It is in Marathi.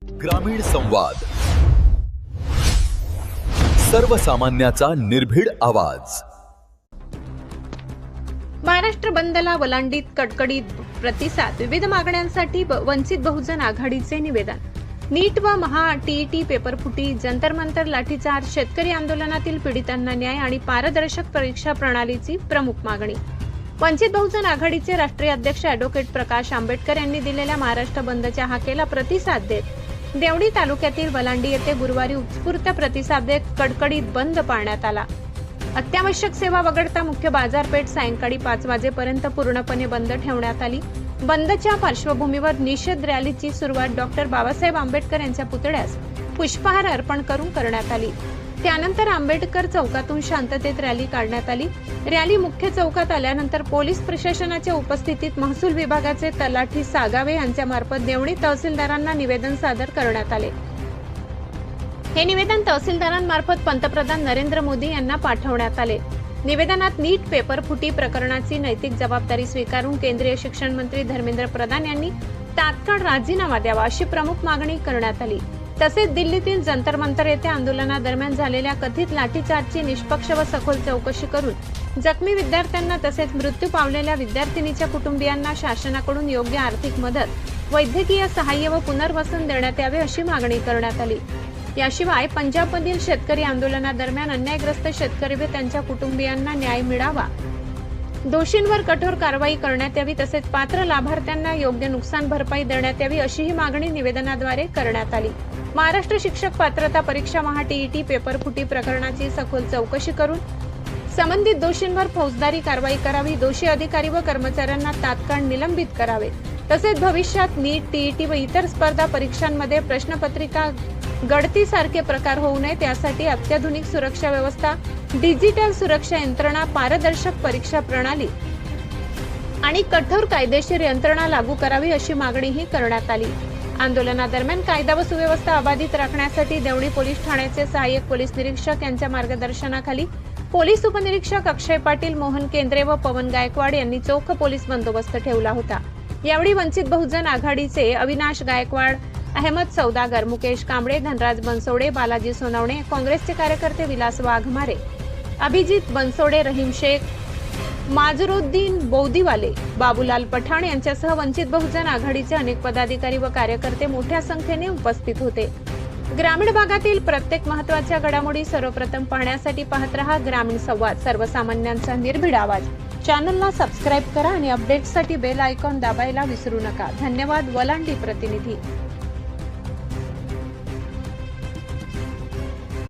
ग्रामीण संवाद, सर्वसामान्याचा निर्भीड आवाज। महाराष्ट्र बंदला वलांडीत कडकडीत प्रतिसाद। विविध मागण्यांसाठी वंचित बहुजन आघाडीचे निवेदन। नीट व महा टीईटी पेपरफुटी, जंतर मंतर लाठीचार्ज, शेतकरी आंदोलनातील पीडितांना न्याय आणि पारदर्शक परीक्षा प्रणालीची प्रमुख मागणी। वंचित बहुजन आघाडीचे राष्ट्रीय अध्यक्ष ॲडव्होकेट प्रकाश आंबेडकर यांनी दिलेल्या महाराष्ट्र बंदच्या हाकेला प्रतिसाद देत देवणी तालुक्यातील वलांडी येथे गुरुवारी उत्स्फूर्त प्रतिसाद देत कडकडीत बंद पाळण्यात आला। अत्यावश्यक सेवा वगळता मुख्य बाजारपेठ सायंकाळी 5 वाजेपर्यंत पूर्णपणे बंद ठेवण्यात आली। बंदच्या पार्श्वभूमीवर निषेध रॅलीची सुरुवात डॉक्टर बाबासाहेब आंबेडकर यांच्या पुतळ्यास पुष्पहार अर्पण करून करण्यात आली। त्यानंतर आंबेडकर चौकातून शांततेत रॅली काढण्यात आली। रॅली मुख्य चौकात आल्यानंतर पोलीस प्रशासनाच्या उपस्थितीत महसूल विभागाचे तलाठी सागावे यांच्या मार्फत देवणी तहसीलदारांना निवेदन सादर करण्यात आले। हे निवेदन तहसीलदारांमार्फत पंतप्रधान नरेंद्र मोदी यांना पाठवण्यात आले। निवेदनात नीट पेपरफुटी प्रकरणाची नैतिक जबाबदारी स्वीकारून केंद्रीय शिक्षण मंत्री धर्मेंद्र प्रधान यांनी तात्काळ राजीनामा द्यावा अशी प्रमुख मागणी करण्यात आली। तसेच दिल्लीतील जंतर मंतर येथे आंदोलनादरम्यान झालेल्या कथित लाठीचार्जची निष्पक्ष व सखोल चौकशी करून जखमी विद्यार्थ्यांना तसेच मृत्यू पावलेल्या विद्यार्थिनीच्या कुटुंबियांना शासनाकडून योग्य आर्थिक मदत, वैद्यकीय सहाय्य व पुनर्वसन देण्यात यावे अशी मागणी करण्यात आली। याशिवाय पंजाबमधील शेतकरी आंदोलनादरम्यान अन्यायग्रस्त शेतकरी व त्यांच्या कुटुंबियांना न्याय मिळावा, दोषींवर कठोर कारवाई करण्यात यावी, तसेच पात्र लाभार्थ्यांना योग्य नुकसान भरपाई देण्यात यावी अशी ही मागणी निवेदनाद्वारे करण्यात आली। महाराष्ट्र शिक्षक पात्रता परीक्षा महा टीईटी पेपरफुटी प्रकरणाची सखोल चौकशी करून संबंधित दोषींवर फौजदारी कारवाई करावी, दोषी अधिकारी व कर्मचाऱ्यांना तात्काळ निलंबित करावे, तसेच भविष्यात नीट, टीईटी व इतर स्पर्धा परीक्षांमध्ये प्रश्नपत्रिका गळती सारखे प्रकार होऊ नये त्यासाठी अत्याधुनिक सुरक्षा व्यवस्था, डिजिटल सुरक्षा यंत्रणा, पारदर्शक परीक्षा प्रणाली आणि कठोर कायदेशीर यंत्रणा लागू करावी अशी मागणीही करण्यात आली। आंदोलनादरम्यान कायदा व सुव्यवस्था अबाधित राखण्यासाठी देवणी पोलीस ठाण्याचे सहाय्यक पोलीस निरीक्षक यांच्या मार्गदर्शनाखाली पोलीस उपनिरीक्षक अक्षय पाटील, मोहन केंद्रे व पवन गायकवाड यांनी चोख पोलीस बंदोबस्त ठेवला होता। यावेळी वंचित बहुजन आघाडीचे अविनाश गायकवाड, अहमद सौदागर, मुकेश कांबळे, धनराज बनसोडे, बालाजी सोनवणे, काँग्रेसचे कार्यकर्ते विलास वाघमारे, अभिजित बनसोडे, रहीम शेख, माजरुद्दीन बौदीवाले, बाबूलाल पठाण यांच्यासह वंचित बहुजन आघाडीचे अनेक पदाधिकारी व कार्यकर्ते मोठ्या संख्येने उपस्थित होते। ग्रामीण भागातील प्रत्येक महत्त्वाच्या घडामोडी सर्वप्रथम पाहण्यासाठी पाहत रहा ग्रामीण संवाद, सर्वसामान्यांचा निर्भीड आवाज। चॅनलला सबस्क्राइब करा आणि अपडेट्ससाठी बेल आयकॉन दाबायला विसरू नका। धन्यवाद। वलांडी प्रतिनिधी।